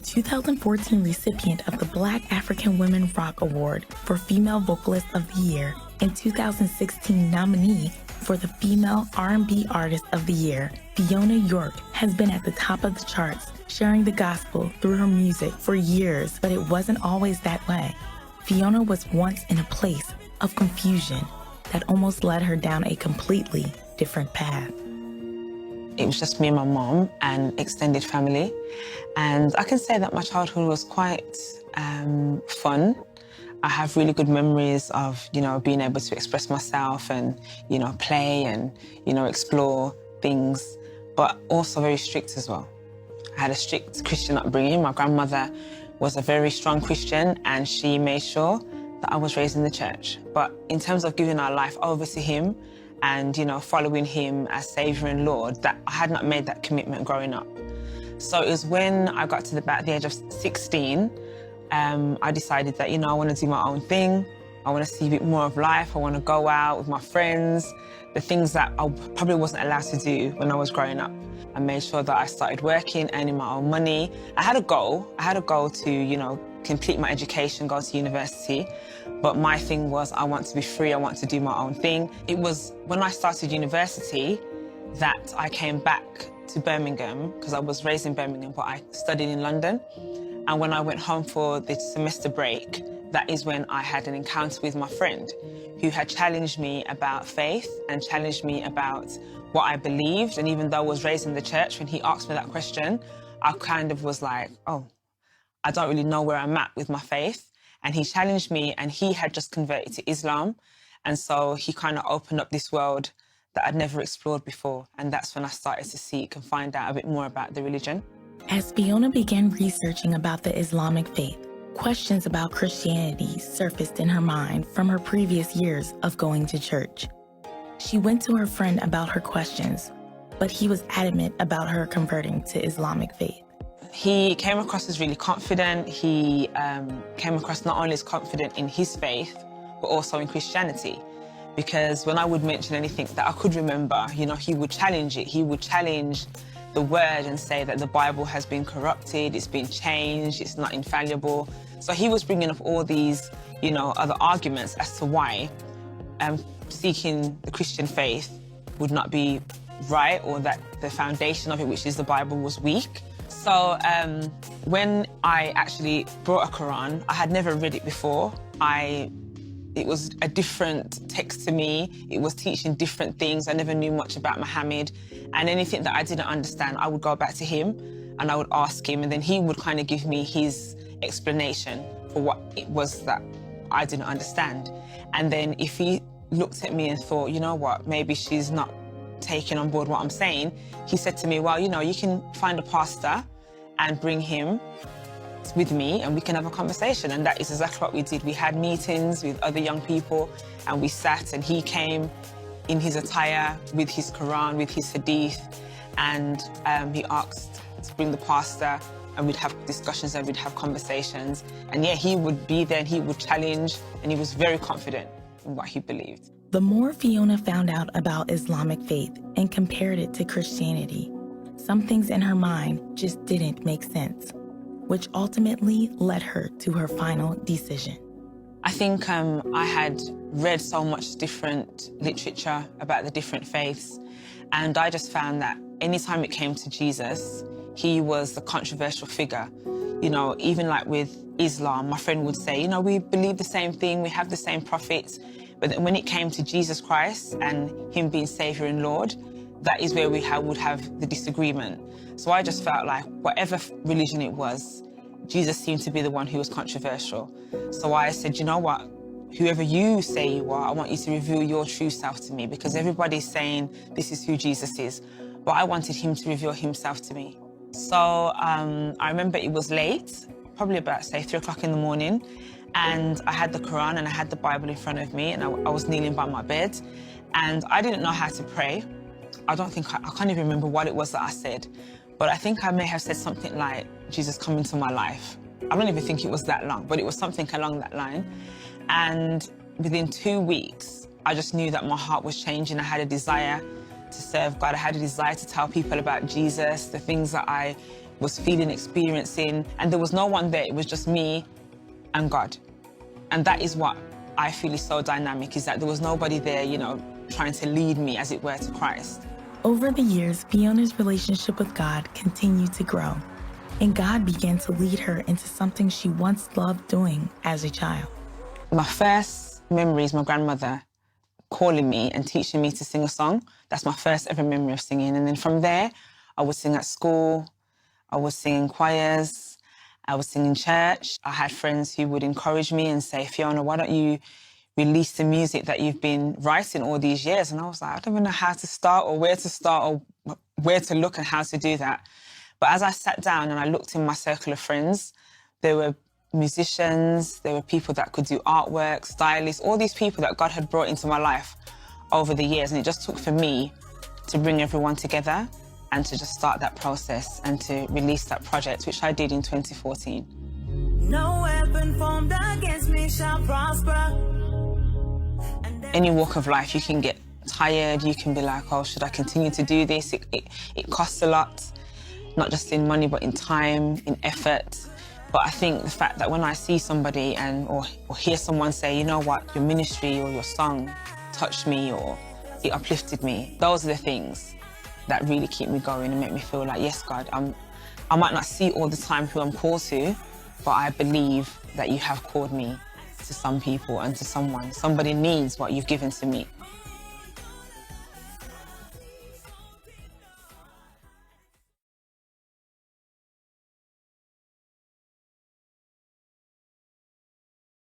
2014 recipient of the Black African Women Rock Award for Female Vocalist of the Year and 2016 nominee for the Female R&B Artist of the Year, Fiona Yorke has been at the top of the charts, sharing the gospel through her music for years, but it wasn't always that way. Fiona was once in a place of confusion that almost led her down a completely different path. It was just me and my mom and extended family. And I can say that my childhood was quite fun. I have really good memories of, being able to express myself and, play and, explore things, but also very strict as well. I had a strict Christian upbringing. My grandmother was a very strong Christian and she made sure that I was raised in the church. But in terms of giving our life over to him and, following him as Saviour and Lord, that I had not made that commitment growing up. So it was when I got to about the age of 16, I decided that, I want to do my own thing. I want to see a bit more of life. I want to go out with my friends, the things that I probably wasn't allowed to do when I was growing up. I made sure that I started working, earning my own money. I had a goal. I had a goal to, complete my education, go to university. But my thing was, I want to be free. I want to do my own thing. It was when I started university that I came back to Birmingham, because I was raised in Birmingham, but I studied in London. And when I went home for the semester break, that is when I had an encounter with my friend who had challenged me about faith and challenged me about what I believed. And even though I was raised in the church, when he asked me that question, I kind of was like, oh, I don't really know where I'm at with my faith. And he challenged me, and he had just converted to Islam. And so he kind of opened up this world that I'd never explored before. And that's when I started to seek and find out a bit more about the religion. As Fiona began researching about the Islamic faith, questions about Christianity surfaced in her mind from her previous years of going to church. She went to her friend about her questions, but he was adamant about her converting to Islamic faith. He came across as really confident. He came across not only as confident in his faith, but also in Christianity. Because when I would mention anything that I could remember, he would challenge it. He would challenge the word and say that the Bible has been corrupted, it's been changed, it's not infallible. So he was bringing up all these, other arguments as to why seeking the Christian faith would not be right, or that the foundation of it, which is the Bible, was weak. So when I actually brought a Quran, I had never read it before. It was a different text to me. It was teaching different things. I never knew much about Muhammad. And anything that I didn't understand, I would go back to him and I would ask him, and then he would kind of give me his explanation for what it was that I didn't understand. And then if he looked at me and thought, you know what, maybe she's not taking on board what I'm saying, he said to me, well, you can find a pastor and bring him with me and we can have a conversation. And that is exactly what we did. We had meetings with other young people and we sat, and he came in his attire with his Quran, with his hadith, and he asked to bring the pastor, and we'd have discussions and we'd have conversations. And yeah, he would be there and he would challenge, and he was very confident in what he believed. The more Fiona found out about Islamic faith and compared it to Christianity, some things in her mind just didn't make sense, which ultimately led her to her final decision. I think I had read so much different literature about the different faiths, and I just found that anytime it came to Jesus, he was the controversial figure. Even like with Islam, my friend would say, we believe the same thing, we have the same prophets, but then when it came to Jesus Christ and him being Saviour and Lord, that is where we would have the disagreement. So I just felt like whatever religion it was, Jesus seemed to be the one who was controversial. So I said, you know what, whoever you say you are, I want you to reveal your true self to me, because everybody's saying this is who Jesus is. But I wanted him to reveal himself to me. So I remember it was late, probably about, say, 3 o'clock in the morning, and I had the Quran and I had the Bible in front of me, and I was kneeling by my bed, and I didn't know how to pray. I can't even remember what it was that I said, but I think I may have said something like, Jesus, come into my life. I don't even think it was that long, but it was something along that line. And within 2 weeks, I just knew that my heart was changing. I had a desire to serve God. I had a desire to tell people about Jesus, the things that I was feeling, experiencing, and there was no one there. It was just me and God. And that is what I feel is so dynamic, is that there was nobody there, you know, trying to lead me, as it were, to Christ. Over the years, Fiona's relationship with God continued to grow, and God began to lead her into something she once loved doing as a child. My first memory is my grandmother calling me and teaching me to sing a song. That's my first ever memory of singing. And then from there, I would sing at school, I would sing in choirs, I would sing in church. I had friends who would encourage me and say, Fiona, why don't you release the music that you've been writing all these years? And I was like, I don't even know how to start or where to look and how to do that. But as I sat down and I looked in my circle of friends, there were musicians, there were people that could do artwork, stylists, all these people that God had brought into my life over the years. And it just took for me to bring everyone together and to just start that process and to release that project, which I did in 2014. No weapon formed against me shall prosper. Any walk of life, you can get tired, you can be like, oh, should I continue to do this? It costs a lot, not just in money, but in time, in effort. But I think the fact that when I see somebody or hear someone say, you know what, your ministry or your song touched me or it uplifted me, those are the things that really keep me going and make me feel like, yes, God, I might not see all the time who I'm called to, but I believe that you have called me to some people and to someone. Somebody needs what you've given to me.